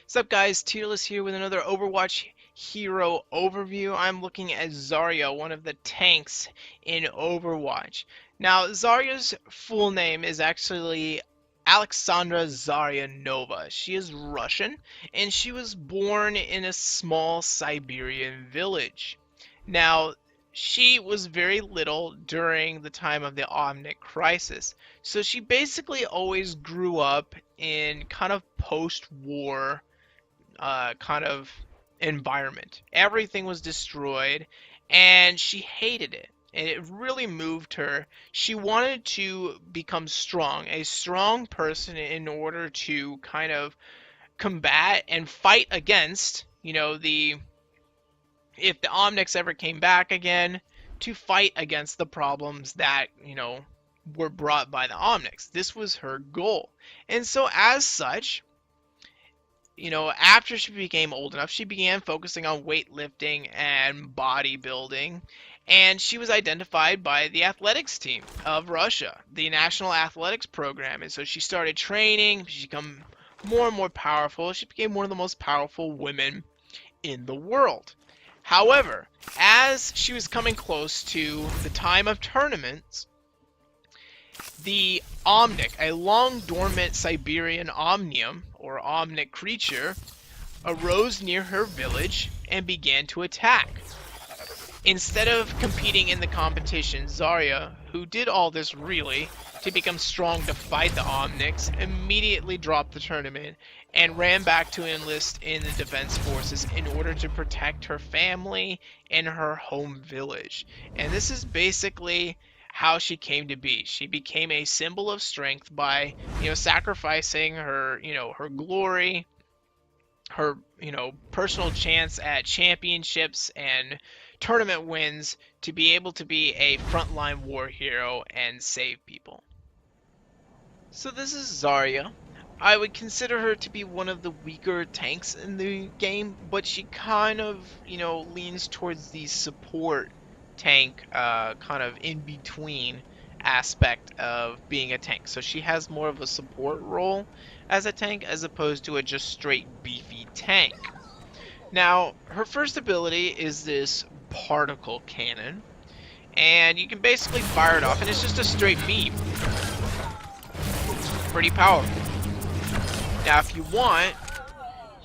What's up, guys? Tearless here with another Overwatch hero overview. I'm looking at Zarya, one of the tanks in Overwatch. Now, Zarya's full name is actually Alexandra Zaryanova. She is Russian, and she was born in a small Siberian village. Now, she was very little during the time of the Omnic Crisis, so she basically always grew up in kind of post-war kind of environment. Everything was destroyed, and she hated it. And it really moved her. She wanted to become strong, a strong person in order to kind of combat and fight against, if the Omnics ever came back again, to fight against the problems that, were brought by the Omnics. This was her goal. And so as such, after she became old enough, she began focusing on weightlifting and bodybuilding, and she was identified by the athletics team of Russia, the national athletics program. And so she started training, she became more and more powerful. She became one of the most powerful women in the world. However, as she was coming close to the time of tournaments, the Omnic, a long dormant Siberian Omnium, or Omnic creature, arose near her village and began to attack. Instead of competing in the competition, Zarya, who did all this really to become strong to fight the Omnics, immediately dropped the tournament and ran back to enlist in the defense forces in order to protect her family and her home village. And this is basically how she came to be. She became a symbol of strength by, sacrificing her, her glory, her, personal chance at championships and tournament wins to be able to be a frontline war hero and save people. So this is Zarya. I would consider her to be one of the weaker tanks in the game, but she kind of, leans towards the support tank, kind of in between aspect of being a tank. So she has more of a support role as a tank as opposed to a just straight beefy tank. Now, her first ability is this particle cannon, and you can basically fire it off, and it's just a straight beam. Pretty powerful. Now, if you want,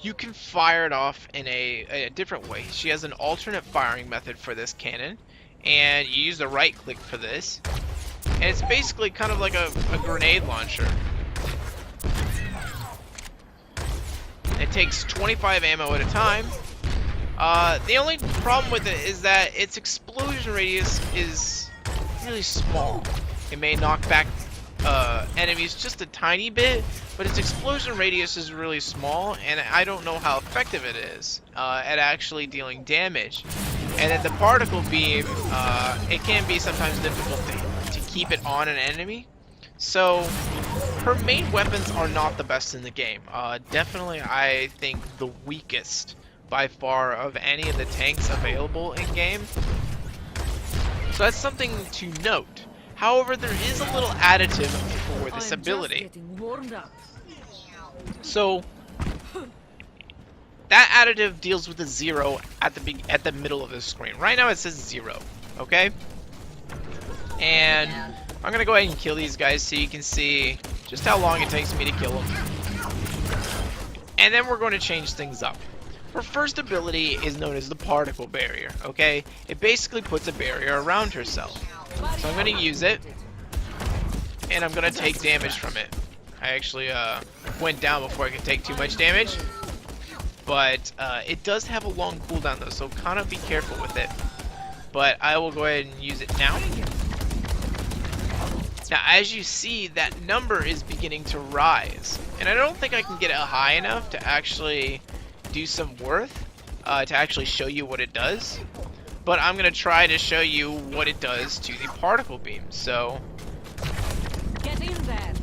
you can fire it off in a different way. She has an alternate firing method for this cannon, and you use the right click for this, and it's basically kind of like a grenade launcher. It takes 25 ammo at a time. The only problem with it is that its explosion radius is really small. It may knock back enemies just a tiny bit, but its explosion radius is really small, and I don't know how effective it is at actually dealing damage. And then the particle beam, it can be sometimes difficult to keep it on an enemy. So her main weapons are not the best in the game. Definitely, I think the weakest by far of any of the tanks available in game. So that's something to note. However, there is a little additive for this ability. So that additive deals with a 0 at the middle of the screen. Right now it says 0, okay? And I'm gonna go ahead and kill these guys so you can see just how long it takes me to kill them. And then we're going to change things up. Her first ability is known as the particle barrier, okay? It basically puts a barrier around herself. So I'm going to use it, and I'm going to take damage from it. I actually went down before I could take too much damage, but it does have a long cooldown though, so kind of be careful with it. But I will go ahead and use it now. Now, as you see, that number is beginning to rise, and I don't think I can get it high enough to actually do some worth, to actually show you what it does. But I'm going to try to show you what it does to the particle beam. So, get in there.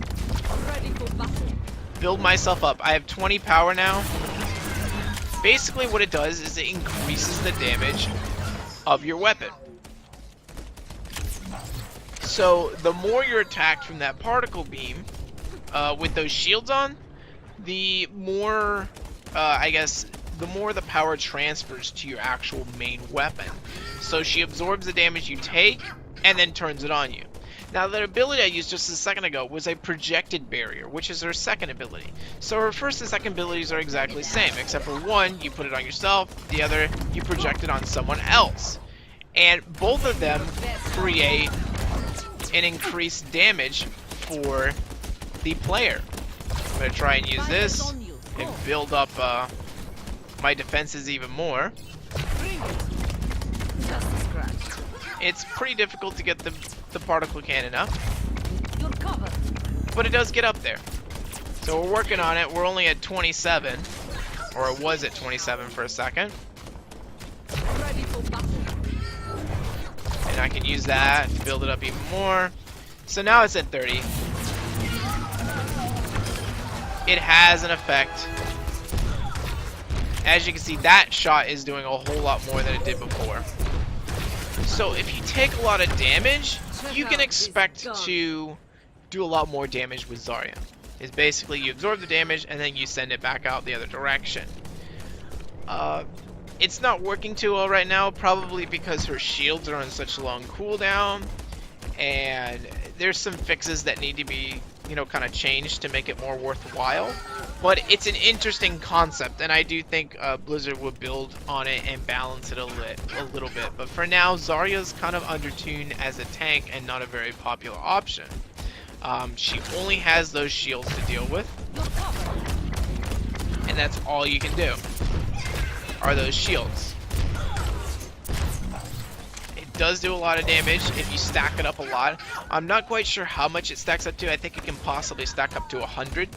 Ready for battle. Build myself up. I have 20 power now. Basically what it does is it increases the damage of your weapon. So the more you're attacked from that particle beam with those shields on, the more I guess, the more the power transfers to your actual main weapon. So she absorbs the damage you take and then turns it on you. Now, the ability I used just a second ago was a projected barrier, which is her second ability. So her first and second abilities are exactly the same, except for one, you put it on yourself, the other, you project it on someone else. And both of them create an increased damage for the player. I'm going to try and use this and build up my defenses even more. It's pretty difficult to get the particle cannon up, but it does get up there. So we're working on it. We're only at 27, or it was at 27 for a second. And I can use that to build it up even more. So now it's at 30. It has an effect. As you can see, that shot is doing a whole lot more than it did before. So if you take a lot of damage, you can expect to do a lot more damage with Zarya. It's basically you absorb the damage and then you send it back out the other direction. It's not working too well right now, probably because her shields are on such a long cooldown, and there's some fixes that need to be, you know, kind of changed to make it more worthwhile. But it's an interesting concept, and I do think Blizzard would build on it and balance it a little bit. But for now, Zarya's kind of undertuned as a tank and not a very popular option. She only has those shields to deal with, and that's all you can do, are those shields. It does do a lot of damage if you stack it up a lot. I'm not quite sure how much it stacks up to. I think it can possibly stack up to 100.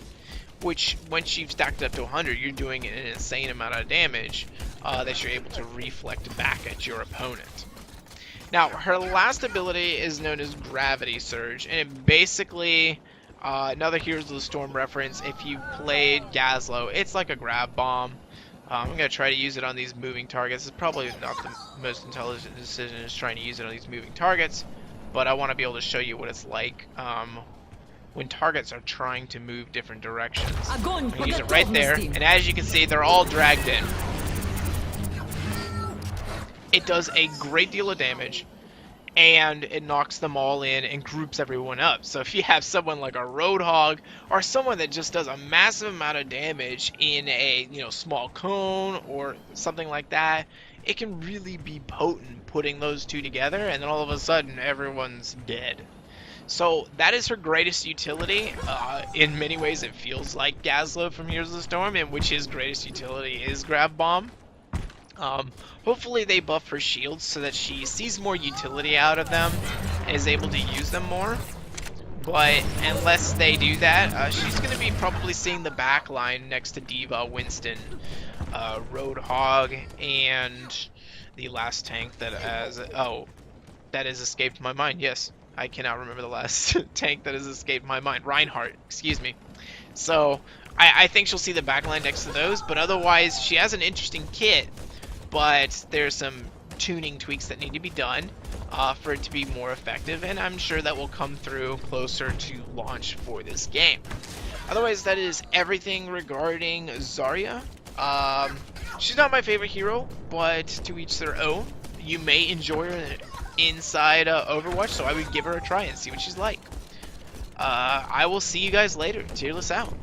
Which, once you've stacked up to 100, you're doing an insane amount of damage that you're able to reflect back at your opponent. Now, her last ability is known as Gravity Surge, and it basically, another Heroes of the Storm reference, if you played Gazlo, it's like a grab bomb. I'm going to try to use it on these moving targets. It's probably not the most intelligent decision, is trying to use it on these moving targets, but I want to be able to show you what it's like when targets are trying to move different directions. I'm going to use it right there, and as you can see, they're all dragged in. It does a great deal of damage, and it knocks them all in and groups everyone up. So if you have someone like a Roadhog, or someone that just does a massive amount of damage in a, you know, small cone or something like that, it can really be potent putting those two together, and then all of a sudden everyone's dead. So that is her greatest utility. In many ways it feels like Gazlo from Heroes of the Storm, in which his greatest utility is Grab Bomb. Hopefully they buff her shields so that she sees more utility out of them and is able to use them more. But unless they do that, she's going to be probably seeing the back line next to D.Va, Winston, Roadhog, and the last tank that has... Oh, that has escaped my mind, yes. I cannot remember the last tank that has escaped my mind. Reinhardt, excuse me. So, I think she'll see the backline next to those, but otherwise, she has an interesting kit, but there's some tuning tweaks that need to be done for it to be more effective, and I'm sure that will come through closer to launch for this game. Otherwise, that is everything regarding Zarya. She's not my favorite hero, but to each their own. You may enjoy her inside Overwatch, so I would give her a try and see what she's like. I will see you guys later. Tearless out.